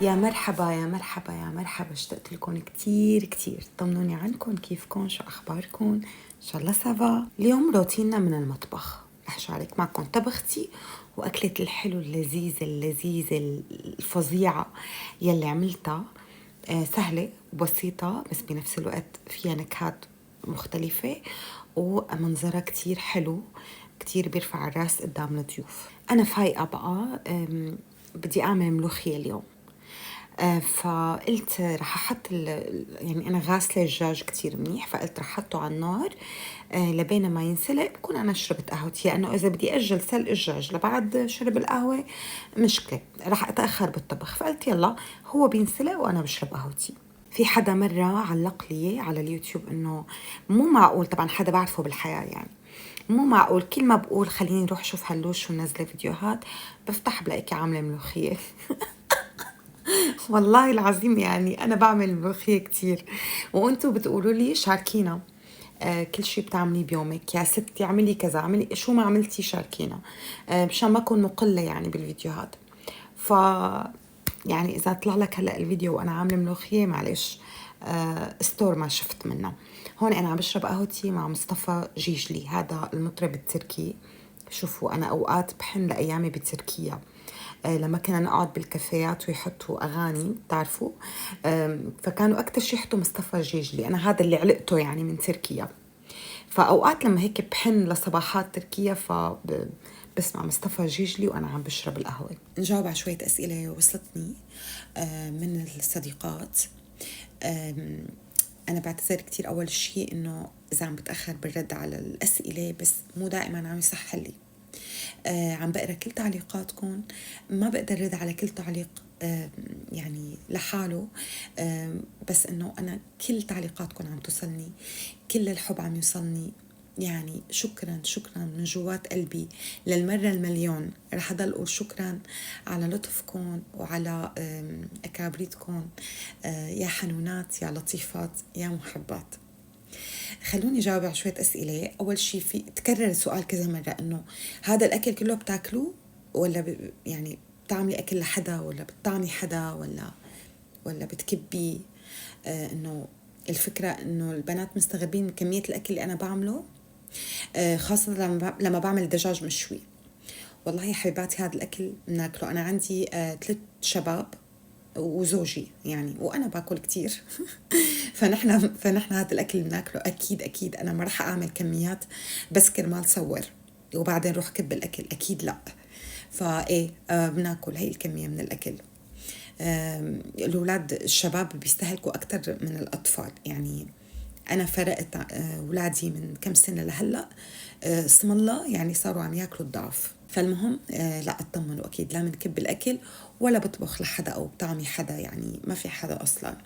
يا مرحبا يا مرحبا يا مرحبا، اشتقت لكم كتير كتير. طمنوني عنكم، كيفكم، شو أخباركم؟ إن شاء الله سافا. اليوم روتيننا من المطبخ، رح شارك معكم طبختي وأكلة الحلو اللذيذة الفظيعة يلي عملتها. سهلة وبسيطة بس بنفس الوقت فيها نكهات مختلفة ومنظرها كتير حلو، كتير بيرفع الراس قدام الضيوف. أنا فايقة بقى، بدي أعمل ملوخية اليوم. فقلت رح أحط يعني أنا غاسلة الدجاج كتير منيح، فقلت رح أحطه على النار لبين ما ينسلق بكون أنا شربت قهوتي، لأنه إذا بدي أجل سلق الدجاج لبعد شرب القهوة مشكلة، رح أتأخر بالطبخ. فقلت يلا هو بينسلق وأنا بشرب قهوتي. في حدا مرة علق لي على اليوتيوب إنه مو معقول، طبعا حدا بعرفه بالحياة يعني، مو معقول كل ما بقول خليني روح شوف هالوش ونزله فيديوهات بفتح بلاقيكي عاملة ملوخية. والله العظيم يعني أنا بعمل ملوخية كتير وأنتوا بتقولوا لي شاركينا. كل شي بتعمليه بيومك يا ستي، اعملي كذا، اعملي شو ما عملتي شاركينا، مشان ما أكون مقلة يعني بالفيديوهات. ف يعني إذا طلع لك هلأ الفيديو وأنا عاملة ملوخية معلش، ستور ما شفت منه. هون أنا عم بشرب قهوتي مع مصطفى جيجلي، هذا المطرب التركي. شوفوا أنا أوقات بحن لأيامي بتركيا، لما كنا نقعد بالكافيات ويحطوا أغاني بتعرفوا، فكانوا أكتر شي يحطوا مصطفى جيجلي، أنا هذا اللي علقته يعني من تركيا. فأوقات لما هيك بحن لصباحات تركيا بسمع مصطفى جيجلي وأنا عم بشرب القهوة. نجاوب على شوية أسئلة وصلتني من الصديقات. أنا بعتذر كتير أول شيء إنه إذا عم بتأخر بالرد على الأسئلة، بس مو دائما عم يصح لي. عم بقرأ كل تعليقاتكم، ما بقدر رد على كل تعليق يعني لحاله، بس إنه أنا كل تعليقاتكم عم توصلني، كل الحب عم يوصلني. يعني شكرا شكرا من جوات قلبي للمرة المليون. رح أضل أقول شكرا على لطفكم وعلى أكابريتكم، يا حنونات يا لطيفات يا محبات. خلوني جاوب على شوية أسئلة. أول شيء في تكرر السؤال كذا مرة إنه هذا الأكل كله بتاكلوه ولا يعني بتعملي أكل لحدا ولا بتطعمي حدا ولا بتكبيه. إنه الفكرة إنه البنات مستغربين من كمية الأكل اللي أنا بعمله، خاصة لما بعمل دجاج مشوي. والله يا حبيباتي هذا الأكل بناكله. أنا عندي 3 شباب وزوجي يعني، وأنا باكل كتير. فنحن هذا الأكل بناكله أكيد أكيد. أنا ما رح أعمل كميات بس كرمال صور وبعدين روح كب الأكل، أكيد لا. فإيه بناكل هاي الكمية من الأكل. الأولاد الشباب بيستهلكوا أكتر من الأطفال يعني. أنا فرقت أولادي من كم سنة لهلأ، اسم الله يعني صاروا عم ياكلوا الضعف. فالمهم لا اطمنوا، أكيد لا منكب الأكل ولا بطبخ لحدا أو بطعمي حدا، يعني ما في حدا أصلاً.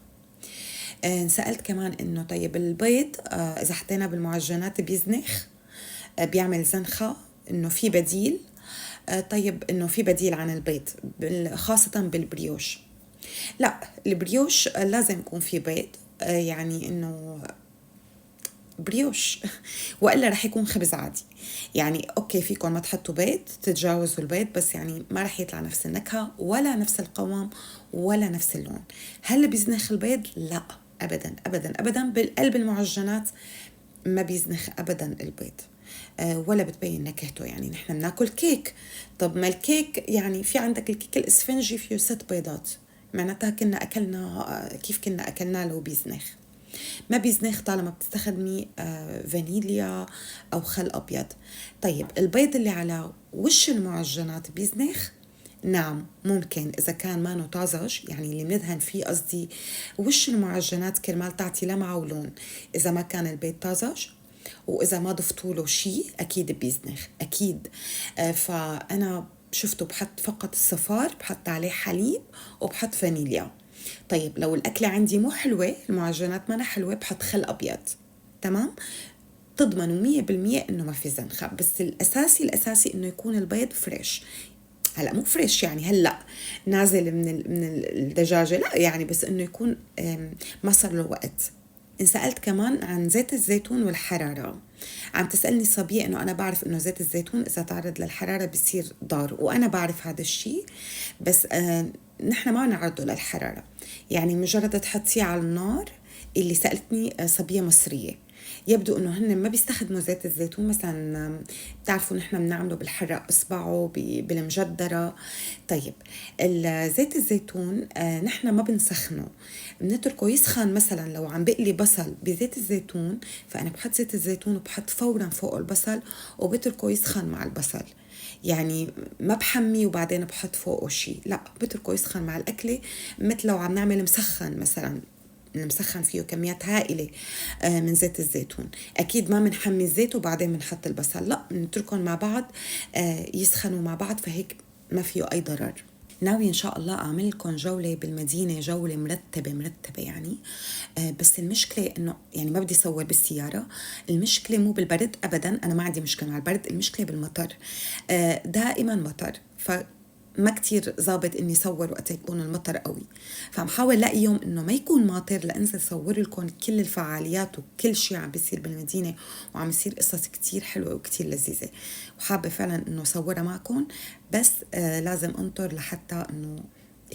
سألت كمان إنه طيب البيض إذا حطينا بالمعجنات بيزنخ، بيعمل زنخة، إنه في بديل. طيب إنه في بديل عن البيض خاصة بالبريوش؟ لا، البريوش لازم يكون في بيض، يعني إنه بريوش وإلا رح يكون خبز عادي. يعني أوكي فيكم ما تحطوا بيض، تتجاوزوا البيض، بس يعني ما رح يطلع نفس النكهة ولا نفس القوام ولا نفس اللون. هل بيزنخ البيض؟ لا أبدا أبدا أبدا. بالقلب المعجنات ما بيزنخ أبدا البيض، ولا بتبين نكهته. يعني نحن بناكل كيك، طب ما الكيك يعني في عندك الكيك الإسفنجي فيه 6 بيضات، معناتها كنا أكلنا كيف كنا أكلنا لو بيزنخ؟ ما بيزنخ طالما بتستخدمي فانيليا أو خل أبيض. طيب البيض اللي على وش المعجنات بيزنخ؟ نعم ممكن إذا كان ما طازج، يعني اللي بندهن فيه قصدي وش المعجنات كرمال تعطي لمعة ولون. إذا ما كان البيض طازج وإذا ما ضفتوا له شيء أكيد بيزنخ أكيد. فأنا شفته بحط فقط الصفار، بحط عليه حليب وبحط فانيليا. طيب لو الأكلة عندي مو حلوة، المعجنات ما حلوة، بحط خل أبيض. تمام، تضمنوا 100% إنه ما في زنخة. بس الأساسي إنه يكون البيض فريش. هلا مو فريش يعني هلا نازل من الدجاجة، لا يعني بس إنه يكون ما صار له وقت. انسألت كمان عن زيت الزيتون والحرارة. عم تسألني صبية إنه أنا بعرف إنه زيت الزيتون إذا تعرض للحرارة بيصير ضار، وأنا بعرف هذا الشيء، بس نحن ما نعرضه للحرارة. يعني مجرد تحطيه على النار. اللي سألتني صبية مصرية، يبدو انه هن ما بيستخدموا زيت الزيتون مثلا. بتعرفوا نحن بنعمله بالحرق اصبعه بالمجدرة. طيب زيت الزيتون نحن ما بنسخنه، بنتركه يسخن. مثلا لو عم بقلي بصل بزيت الزيتون، فانا بحط زيت الزيتون وبحط فورا فوق البصل وبتركه يسخن مع البصل. يعني ما بحمي وبعدين بحط فوقه شيء، لا، بتركه يسخن مع الأكلة. مثل لو عم نعمل مسخن مثلا، نسخن فيه كميات هائلة من زيت الزيتون. أكيد ما بنحمي الزيت وبعدين بنحط البصل، لا، بنتركهم مع بعض يسخنوا مع بعض، فهيك ما فيه أي ضرر. ناوي إن شاء الله أعمل لكم جولة بالمدينة، جولة مرتبة يعني. بس المشكلة إنه يعني ما بدي أصور بالسيارة. المشكلة مو بالبرد أبدا، أنا ما عندي مشكلة مع البرد، المشكلة بالمطر. دائما مطر، ما كتير ظابط اني صور وقت يكون المطر قوي. فعم حاول لاقي يوم انه ما يكون ماطر لانزل صور لكم كل الفعاليات وكل شيء عم بيصير بالمدينه، وعم يصير قصص كتير حلوه وكتير لذيذه، وحابه فعلا انه صورها معكم. بس لازم انطر لحتى انه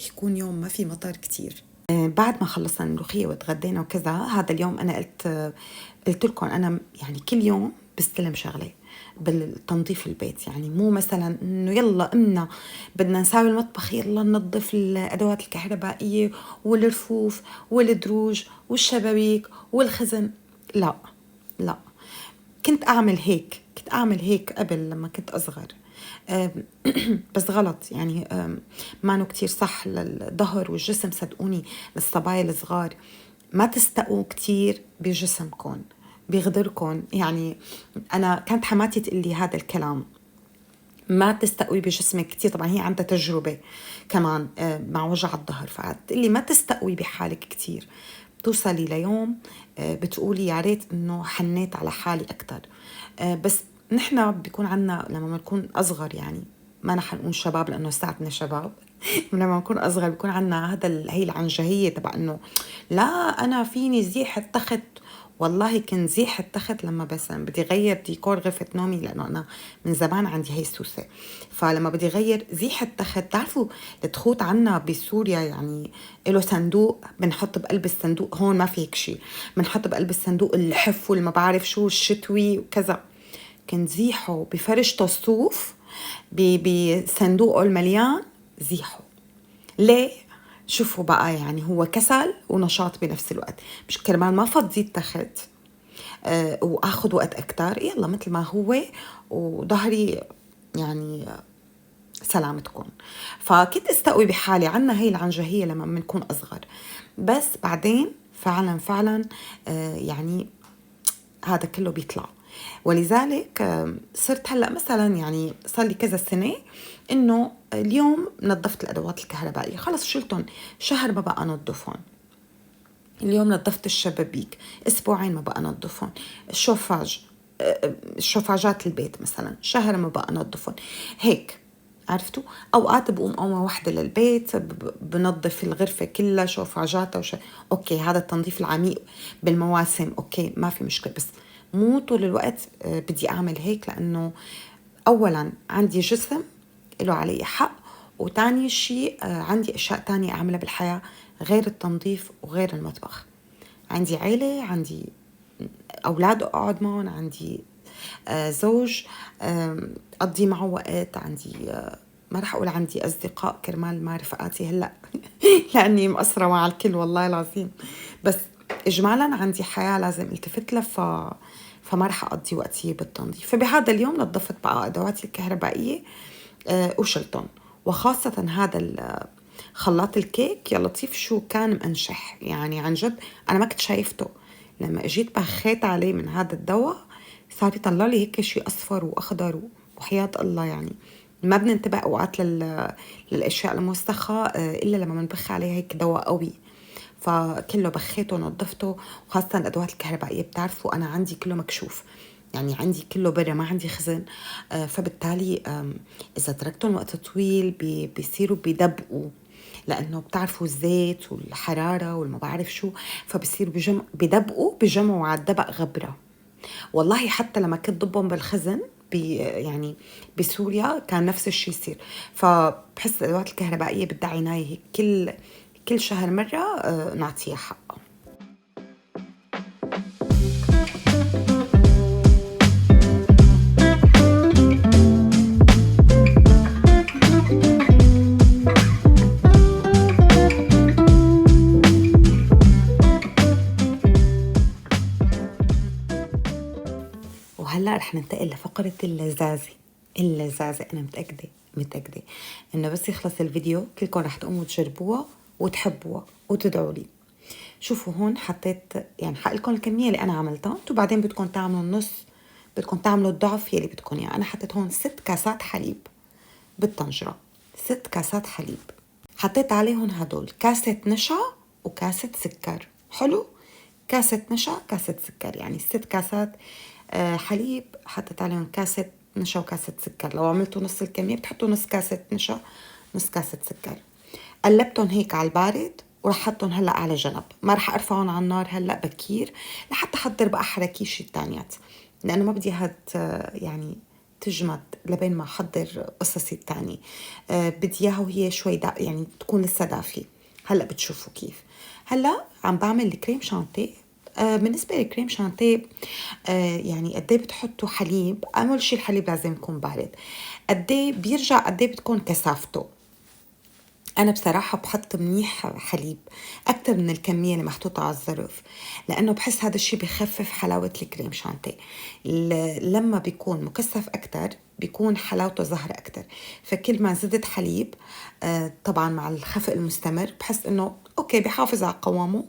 يكون يوم ما في مطر كتير. بعد ما خلصنا الملوخيه وتغدينا وكذا، هذا اليوم انا قلت لكم انا يعني كل يوم بستلم شغله بالتنظيف البيت. يعني مو مثلا انه يلا امنا بدنا نساوي المطبخ يلا ننظف الادوات الكهربائيه والرفوف والدروج والشبابيك والخزن. لا لا، كنت اعمل هيك قبل لما كنت اصغر. بس غلط يعني. ما كتير صح للظهر والجسم، صدقوني. للصبايا الصغار ما تستقوا كتير بجسمكم، بيغدركم. يعني أنا كانت حماتي تقول لي هذا الكلام، ما تستقوي بجسمك كتير. طبعا هي عندها تجربة كمان مع وجع الظهر، فقالت لي ما تستقوي بحالك كتير. بتوصلي ليوم بتقولي يا ريت انه حنيت على حالي اكتر. بس نحن بيكون عنا لما بنكون اصغر، يعني ما نحن نقول شباب لانه ساعتنا شباب. لما نكون اصغر بيكون عنا هي العنجهيه تبع انه لا انا فيني زيح التخت. والله كنت زيح التخت لما بس بدي غير ديكور غرفة نومي، لأنه أنا من زمان عندي هي السوسة. فلما بدي غير زيح التخت، تعرفوا التخوت عنا بسوريا يعني له صندوق بنحط بقلب الصندوق، هون ما في هيك شيء، بنحط بقلب الصندوق اللحف والما بعرف شو الشتوي وكذا. كنت زيحه بفرشته الصوف بصندوقه المليان زيحه. ليه؟ شوفوا بقى، يعني هو كسل ونشاط بنفس الوقت، مش كرمال ما فضي التخت واخذ وقت اكتر، يلا مثل ما هو وظهري يعني سلامتكم. فكنت استقوي بحالي. عنا هي العنجهية لما بنكون اصغر، بس بعدين فعلا يعني هذا كله بيطلع. ولذلك صرت هلأ مثلا، يعني صار لي كذا سنة إنه اليوم نظفت الأدوات الكهربائية، خلص شلتهم، شهر ما بقى نظفهم. اليوم نظفت الشبابيك، أسبوعين ما بقى نظفهم. الشوفاجات البيت مثلا شهر ما بقى نظفهم. هيك عرفتوا. أوقات بقوم قومة واحدة للبيت بنظف الغرفة كلها شوفاجاتها أوكي، هذا التنظيف العميق بالمواسم أوكي ما في مشكلة. بس مو طول الوقت بدي أعمل هيك، لأنه أولا عندي جسم له علي حق، وتاني شيء عندي أشياء تانية أعملها بالحياة غير التنظيف وغير المطبخ. عندي عيلة، عندي أولاد أقعد معهم، عندي زوج أقضي معه وقت، عندي ما رح أقول عندي أصدقاء كرمال ما رفقاتي هلأ لأني مقصرة مع الكل والله العظيم. بس إجمالا عندي حياة لازم التفت لها، فما رح أقضي وقتي بالتنظيف. فبهذا اليوم نظفت بقى أدواتي الكهربائية وشلتهم. وخاصة هذا خلاط الكيك يا لطيف شو كان منشح، يعني عن جد أنا ما كنت شايفته. لما اجيت بخيت عليه من هذا الدواء صار يطلع لي هيك شيء أصفر وأخضر، وحياة الله يعني ما بننتبه أوقات للأشياء الموسخة إلا لما بنبخ عليها هيك دواء قوي. فكله بخيته ونظفته. وخاصة الأدوات الكهربائية بتعرفوا أنا عندي كله مكشوف، يعني عندي كله برا، ما عندي خزن. فبالتالي إذا تركتهم وقت طويل بيصيروا بيدبقوا، لأنه بتعرفوا الزيت والحرارة والما بعرف شو، فبصير بيدبقوا بجمعوا على الدبق غبرة. والله حتى لما كنت ضبهم بالخزن يعني بسوريا كان نفس الشيء يصير. فبحس الأدوات الكهربائية بدها عناية هيك كل شهر مرة نعطيها حقها. وهلا رح ننتقل لفقرة اللذاذة. أنا متأكدة إنه بس يخلص الفيديو كلكم رح تقوموا تجربوها وتحبوها وتدعوا لي. شوفوا هون حطيت، يعني حقلكم الكمية اللي أنا عملتها، انتوا بعدين بدكم تعملوا النص، بدكم تعملوا الضعف يلي بدكم إياه. أنا حطيت هون 6 كاسات حليب بالطنجرة، 6 كاسات حليب. حطيت عليهم هدول كاسة نشا وكاسة سكر. حلو، كاسة نشا كاسة سكر، يعني 6 كاسات حليب حطيت عليهم كاسة نشا وكاسة سكر. لو عملتوا نص الكمية بتحطوا نص كاسة نشا نص كاسة سكر. قلبتهم هيك على البارد ورح حطهم هلا على جنب. ما رح ارفعهم على النار هلا بكير لحتى احضر بقى حركيش الثانيات، لانه ما بدي هاد يعني تجمد لبين ما احضر قصصي الثانيه. بدي اياها وهي شوي يعني تكون لسه دافيه. هلا بتشوفوا كيف. هلا عم بعمل الكريم شانتيه. بالنسبة للكريم شانتيه يعني قد ايه بتحطوا حليب؟ أول شي الحليب لازم يكون بارد. قد ايه بيرجع قد ايه بتكون كثافته. أنا بصراحة بحط منيح حليب أكتر من الكمية اللي محطوطة على الظرف، لأنه بحس هذا الشي بخفف حلاوة الكريم شانتيه. لما بيكون مكثف أكتر بيكون حلاوته ظاهرة أكتر. فكل ما زدت حليب طبعا مع الخفق المستمر بحس إنه أوكي بحافظ على قوامه.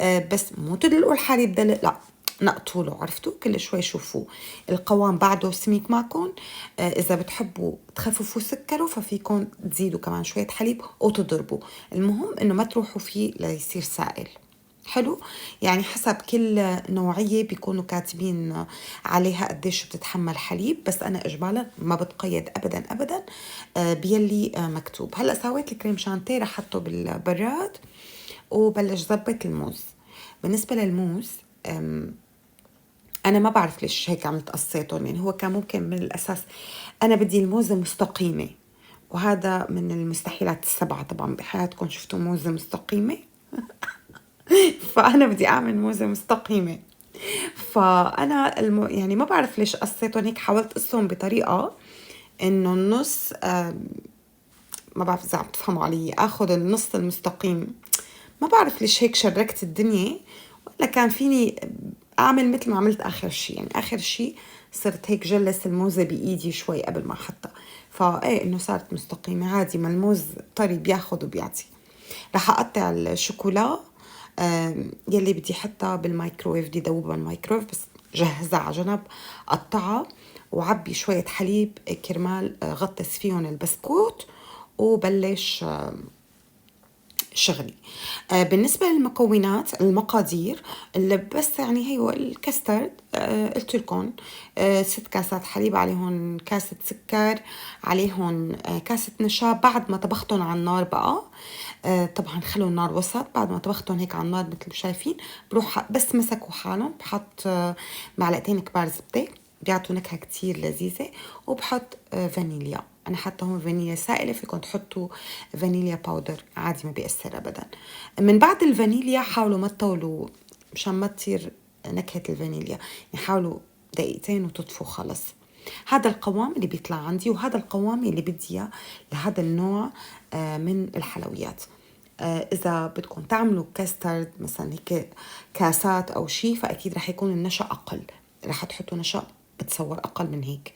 بس مو تدلقوا الحليب دلق، لا نقطوا له. عرفتوا؟ كل شوي شوفوا القوام بعده سميك معكم. إذا بتحبوا تخففوا سكره ففيكم تزيدوا كمان شوية حليب وتضربوا. المهم إنه ما تروحوا فيه ليصير سائل. حلو، يعني حسب كل نوعية بيكونوا كاتبين عليها قديش بتتحمل حليب، بس أنا إجمالا ما بتقيد أبدا أبدا بيلي مكتوب. هلأ سويت الكريم شانتيه رح حطه بالبراد وبلش زبط الموز. بالنسبة للموز أنا ما بعرف ليش هيك عملت قصيتهم، يعني هو كان ممكن من الأساس أنا بدي الموزة مستقيمة، وهذا من المستحيلات السبعة طبعا بحياتكم شفتوا موزة مستقيمة. فأنا بدي أعمل موزة مستقيمة. فأنا يعني ما بعرف ليش قصيتهم هيك، حاولت قصهم بطريقة إنه النص ما بعرف إذا عم تفهموا علي، أخذ النص المستقيم. ما بعرف ليش هيك شركت الدنيا، ولا كان فيني أعمل مثل ما عملت آخر شيء. يعني آخر شيء صرت هيك جلس الموزة بإيدي شوي قبل ما أحطها، فإيه إنه صارت مستقيمة عادي. ما الموز طري بياخد وبيعطي. رح أقطع الشوكولا يلي بدي حطها بالمايكرويف، بدي دوبها بالمايكرويف، بس جهزها على جنب. قطعها وعبي شوية حليب كرمال غطس فيهم البسكوت وبلش شغلي. بالنسبة للمكونات المقادير اللي بس يعني هي الكاسترد قلت لكم 6 كاسات حليب، عليهم كاسة سكر، عليهم كاسة نشا. بعد ما طبختهم على النار بقى طبعا خلوا النار وسط. بعد ما طبختهم هيك على النار مثل ما شايفين بروح بس مسكوا حالهم بحط معلقتين كبار زبدة بيعطوا نكهة كتير لذيذة، وبحط فانيليا. أنا حاطة هون فانيليا سائلة، فيكم تحطوا فانيليا باودر عادي ما بيأثر أبدا. من بعد الفانيليا حاولوا ما تطولوا مشان ما تصير نكهة الفانيليا، يعني حاولوا دقيقتين وتطفوا خلص. هذا القوام اللي بيطلع عندي، وهذا القوام اللي بدي اياه لهذا النوع من الحلويات. إذا بدكم تعملوا كاسترد مثلا هيك كاسات أو شيء فأكيد رح يكون النشا أقل، رح تحطوا نشا بتصور أقل من هيك،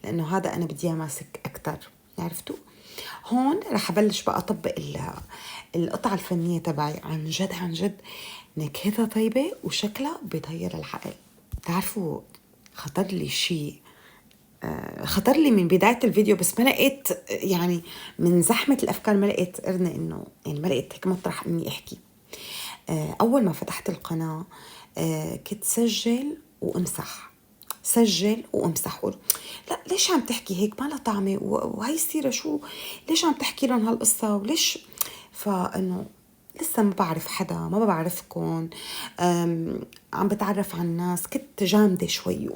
لأنه هذا أنا بدي ماسك أكتر. عرفتوا؟ هون رح أبلش بقى أطبق القطعة الفنية تبعي. عن جد عن جد نكهتها طيبة وشكلها بيطير العقل. تعرفوا خطر لي شيء، خطر لي من بداية الفيديو بس ما لقيت، يعني من زحمة الأفكار ما لقيت قرنة إنه يعني ما لقيت هيك مطرح إني أحكي. أول ما فتحت القناة كنت سجل وامسح قول لا ليش عم تحكي هيك ما لها طعمة، وهي السيرة شو ليش عم تحكي لهم هالقصة وليش. فإنه لسه ما بعرف حدا، ما بعرفكم، عم بتعرف على الناس، كنت جامدة شوي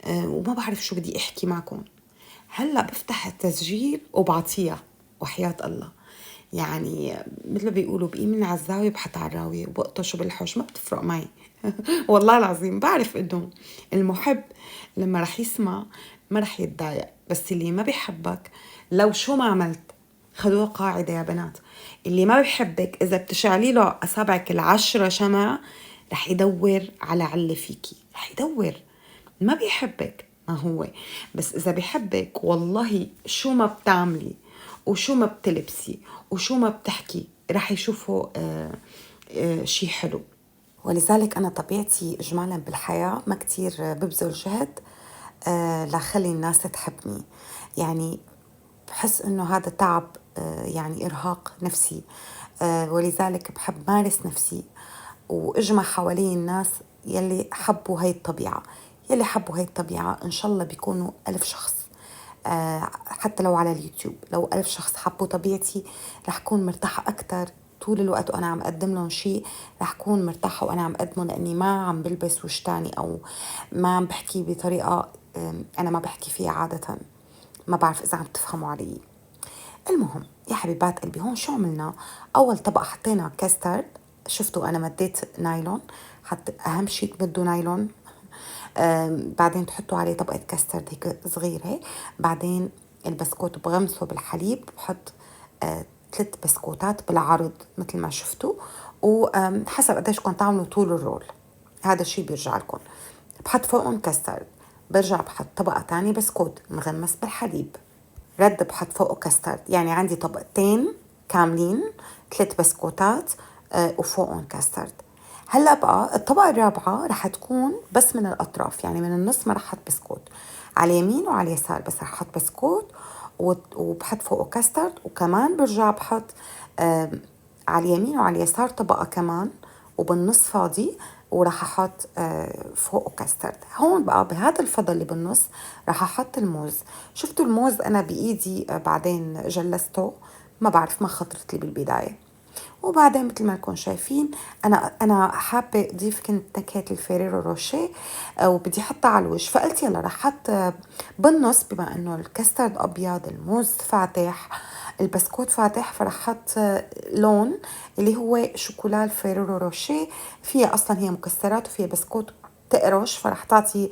وما بعرف شو بدي احكي معكم. هلأ بفتح التسجيل وبعطيها وحياة الله. يعني مثل ما بيقولوا بقيم من على الزاوية بحط على الراوية وبقطش بالحوش، ما بتفرق معي. والله العظيم بعرف انه المحب لما رح يسمع ما رح يتضايق، بس اللي ما بيحبك لو شو ما عملت، خدوها قاعدة يا بنات، اللي ما بيحبك إذا بتشعلي له أصابعك 10 شمع رح يدور على علة فيكي، رح يدور. ما بيحبك ما هو، بس إذا بيحبك والله شو ما بتعملي وشو ما بتلبسي وشو ما بتحكي رح يشوفوا شي حلو. ولذلك أنا طبيعتي إجمالا بالحياة ما كتير ببذل جهد لخلي الناس تحبني. يعني بحس إنه هذا تعب، يعني إرهاق نفسي، ولذلك بحب مارس نفسي وإجمع حوالي الناس يلي حبوا هاي الطبيعة. يلي حبوا هاي الطبيعة إن شاء الله بيكونوا 1000 شخص، حتى لو على اليوتيوب لو 1000 شخص حبوا طبيعتي رح كون مرتاحة أكتر طول الوقت وأنا عم أقدم لهم شيء. رح كون مرتاحة وأنا عم أقدمه لأني ما عم بلبس وش تاني أو ما عم بحكي بطريقة أنا ما بحكي فيها عادة. ما بعرف إذا عم تفهموا علي. المهم يا حبيبات قلبي، هون شو عملنا؟ أول طبقة حطينا كاسترد. شفتوا أنا مديت نايلون، أهم شيء تمدوا نايلون. بعدين تحطوا عليه طبقة كاسترد هيك صغيرة. بعدين البسكوت بغمسه بالحليب، بحط 3 بسكوتات بالعرض مثل ما شفتوا، وحسب قديش كنت تعملوا طول الرول، هذا الشيء بيرجع لكم. بحط فوقهم كاسترد، برجع بحط طبقة تانية بسكوت مغمس بالحليب، رد بحط فوقه كاسترد. يعني عندي طبقتين كاملين، 3 بسكوتات وفوقهم كاسترد. هلا بقى الطبقة الرابعة رح تكون بس من الأطراف، يعني من النص ما رح أحط بسكوت، على اليمين وعلى اليسار بس رح أحط بسكوت وبحط فوقه كاسترد. وكمان برجع بحط على اليمين وعلى اليسار طبقة كمان وبالنص فاضي، وراح احط فوقه كاسترد. هون بقى بهذا الفضل اللي بالنص راح احط الموز. شفتوا الموز انا بايدي بعدين جلسته، ما بعرف ما خطرت لي بالبدايه. وبعدين مثل ما انكم شايفين انا حابه اضيف كنت نكهه الفيريرو روشيه وبدي احطها على الوجه، فقلت يلا رح احط بالنص، بما انه الكاسترد ابيض، الموز فاتح، البسكوت فاتح، فرح احط لون اللي هو شوكولا الفيريرو روشيه. فيها اصلا هي مكسرات وفيها بسكوت تقرش، فرح تعطي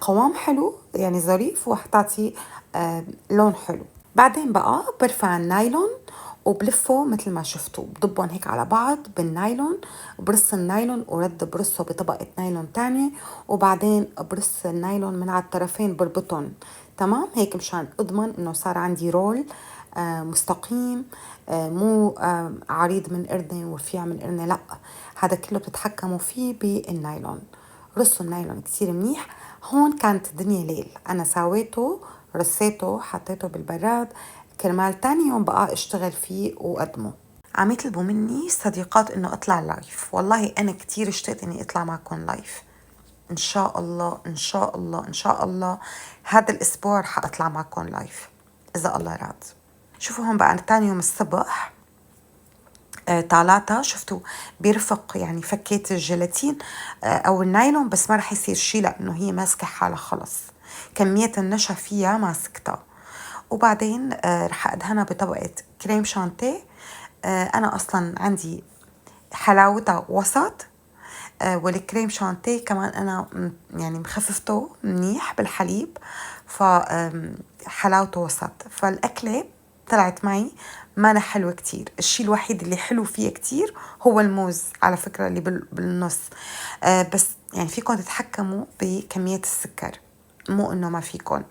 قوام حلو يعني ظريف، ورح تعطي لون حلو. بعدين بقى برفع النايلون وبلفه مثل ما شفتوا، بضبهم هيك على بعض بالنايلون، برص النايلون ورد برصه بطبقة نايلون تانية، وبعدين برص النايلون من على الطرفين بربطهم تمام هيك مشان اضمن انه صار عندي رول مستقيم، مو عريض من قرنة ورفيع من قرنة، لا هذا كله بتتحكموا فيه بالنايلون. رصوا النايلون كتير منيح. هون كانت الدنيا ليل، انا سويته رصيته حطيته بالبراد كرمال تاني يوم بقى اشتغل فيه وقدمه. عم يطلبوا مني صديقات انه اطلع لايف، والله انا كتير اشتقت اني اطلع معكم لايف. ان شاء الله ان شاء الله ان شاء الله هذا الاسبوع رح اطلع معكم لايف اذا الله راد. شوفوا هون بقى تاني يوم الصبح طالعتها، شفتوا بيرفق، يعني فكيت الجيلاتين او النايلون بس ما رح يصير شي لانه هي ماسكه حالها خلص، كمية النشا فيها ماسكتها. وبعدين رح ادهنها بطبقة كريم شانتيه. انا اصلا عندي حلاوتها وسط، والكريم شانتيه كمان انا يعني مخففته منيح بالحليب، فحلاوته وسط، فالاكله طلعت معي ما حلوة كتير. الشيء الوحيد اللي حلو فيه كتير هو الموز على فكرة اللي بالنص، بس يعني فيكم تتحكموا بكمية السكر، مو انه ما فيكم.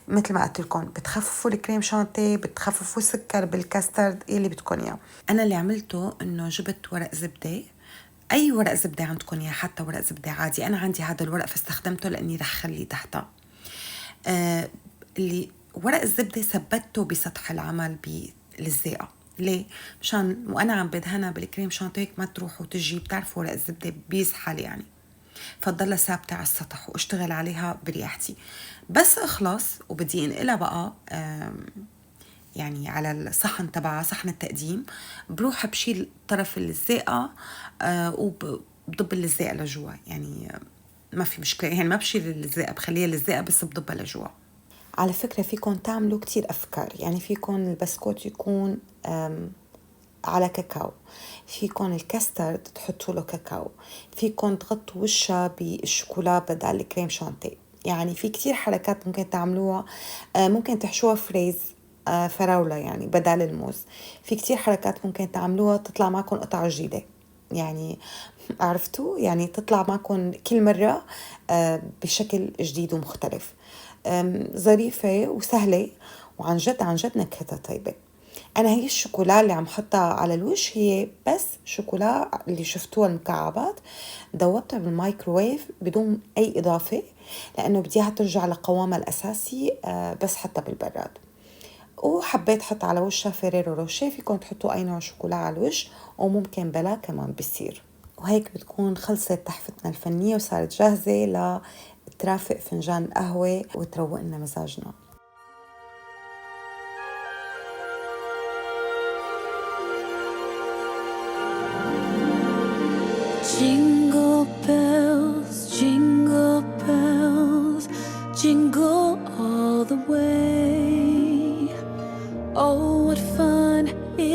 مثل ما قلت لكم بتخففوا الكريم شانتيه، بتخففوا السكر بالكاسترد اللي بدكم اياه. انا اللي عملته انه جبت ورق زبده، اي ورق زبده عندكم يا حتى ورق زبده عادي، انا عندي هذا الورق فاستخدمته لاني رح خليه تحتها. اللي ورق الزبده ثبته بسطح العمل بالزيقه. ليه؟ مشان وانا عم بدهنها بالكريم شانتيه ما تروح وتجي، بتعرفوا ورق الزبده بيزحل يعني، فتضلها ثابته على السطح واشتغل عليها بريحتي. بس اخلص وبدي انقلها بقى يعني على الصحن تبع صحن التقديم، بروح بشيل طرف اللزاقة وبضب اللزاقة لجوا، يعني ما في مشكلة، يعني ما بشيل اللزاقة، بخليها اللزاقة بس بضبها لجوا. على فكرة فيكم تعملوا كتير أفكار، يعني فيكم البسكوت يكون على كاكاو، فيكم الكاسترد تحطوا له كاكاو، فيكم تغطوا وشها بالشوكولا بدل الكريم شانتيه. يعني في كتير حركات ممكن تعملوها. ممكن تحشوها فريز، فراولة يعني بدل الموز. في كتير حركات ممكن تعملوها تطلع معكم قطعة جديدة، يعني عرفتوا، يعني تطلع معكم كل مرة بشكل جديد ومختلف. ظريفة وسهلة، وعن جد عن جد نكهتها طيبة. أنا هي الشوكولا اللي عم حطها على الوش هي بس شوكولا اللي شفتوها المكعبات، دوبتها بالمايكروويف بدون أي إضافة، لأنه بدي إياها ترجع لقوامها الأساسي بس حتى بالبراد. وحبيت حط على وشها فيريرو روشيه، فيكم تحطوا أي نوع شوكولا على الوش، وممكن بلا كمان بيصير. وهيك بتكون خلصت تحفتنا الفنية وصارت جاهزة لترافق فنجان القهوة وتروق لنا مزاجنا. Jingle bells, jingle all the way. Oh, what fun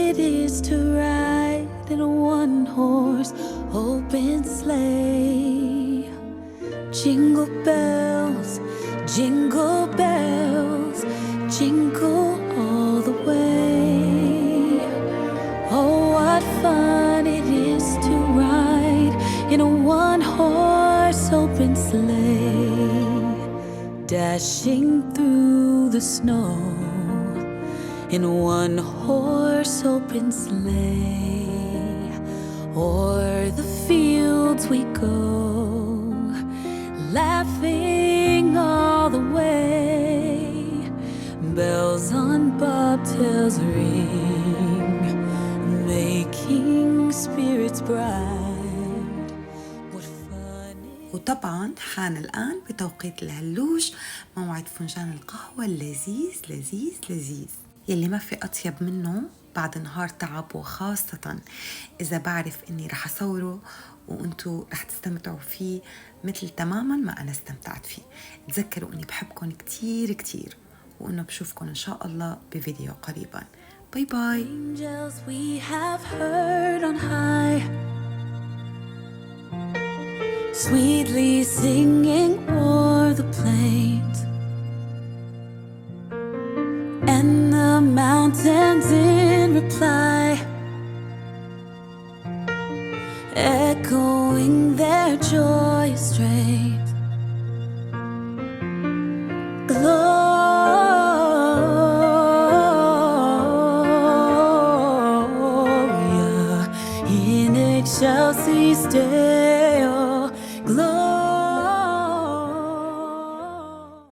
it is to ride in a one-horse open sleigh. Jingle bells, jingle all the way. Oh, what fun it is to ride in a one-horse open sleigh, dashing through the snow in a one-horse open sleigh. O'er the fields we go, laughing all the way. Bells on bobtails ring, making spirits bright. What fun it is. وطبعا حان الآن بتوقيت الهلوش موعد فنجان القهوة اللذيذ لذيذ لذيذ، يلي ما في أطيب منه بعد نهار تعب، وخاصة إذا بعرف إني رح أصوره وأنتوا رح تستمتعوا فيه مثل تماما ما أنا استمتعت فيه. تذكروا إني بحبكم كتير كتير، وإنه بشوفكم إن شاء الله بفيديو قريبا. باي باي. Angels we have heard on high, sweetly singing o'er the plains, and the mountains in reply, echoing their joyous strains. Gloria in excelsis Deo, gloria.